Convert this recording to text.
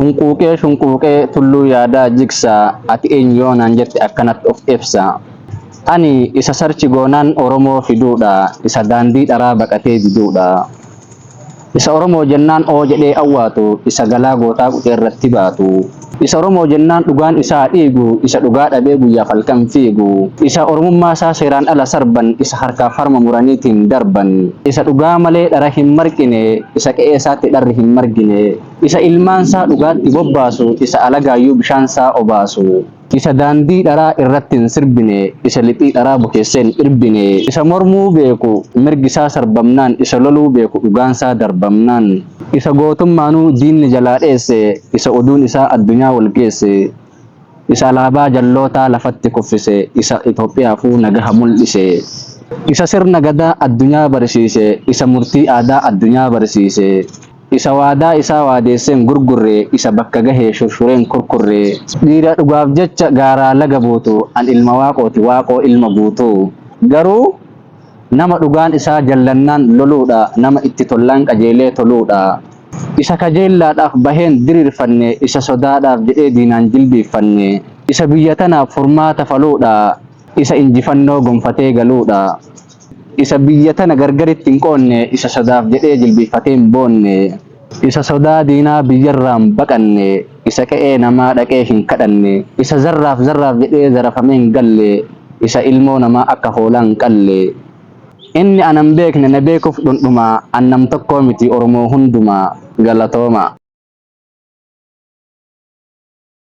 Shunquuqee tulluu yaadaa jigsaa ati eenyoonaan jette akkanatti of ibsa. Ani isa sarchi goonaan Oromoo fiduudha, isa daandii dharaa baqatee diduudha. Isa Oromoo jennaan oo jedhee awwaatu, isa galaa gootaa qutee irratti baatu. Isa Oromoo jennaan dhugaan isaa dhiigu, isa dhugaa dhabee guyyaaf halkan fiigu. Isa Oromummaa isaa seeraan ala sarban, isa harkaaf harma muraniitiin darban. Isa dhugaa malee dhara hin marqine, isa qe'ee isaatti dharri hin margine. Isa ilmaan isaa dhugaatti bobbaasu, isa alagaayyuu bishaan isaa obaasu. Isa daandii dharaa irratti hin sirbine, isa lixii dharaa bukeessee hin dhirbine. Isa mormuu beeku mirgi isaa sarbamnaan, isa loluu beeku dhugaan isaa darbamnaan. Isa gootummaanuu diinni jalaa dheesse, isa oduun isaa addunyaa wal geesse. Isa alaabaa jallootaa lafatti kuffise, isa Itoophiyaafuu nagaha mul'ise. Isa sirna gadaa addunyaa barsiise, isa murtii aadaa addunyaa barsiise. Isa waadaa isaa waadeesseen gurgurre, isa bakka gahee shurshureen kurkurre. Dhiira dhugaaf jecha gaaraa laga buutu, an ilma waaqooti waaqoo ilma guutu. Garuu nama dhugaan isaa jallannaan loluudha, nama itti tollaan qajeelee toluudha. Isa kajeellaadhaaf baheen diriirfanne, isa sodaadhaaf jedhee diinaan jilbiiffanne. Isa biyya tanaaf furmaata faluudha, isa injifannoo gonfatee galuudha. Isa biyya tana gargaritti hin qoonne, isa sodaaf jedhee jilbiiffatee hin boonne. Isa sodaa diinaa biyyarraan baqanne, isa qe'ee namaa dhaqee hin kadhanne. Isa zarraaf jedhee zarafamee hin galle, isa ilmoo namaa akka hoolaa hin qalle. Inni anan beekne na beekuuf dhundhuma, annam tokkoo miti Oromoo hundumaa. Galatooma.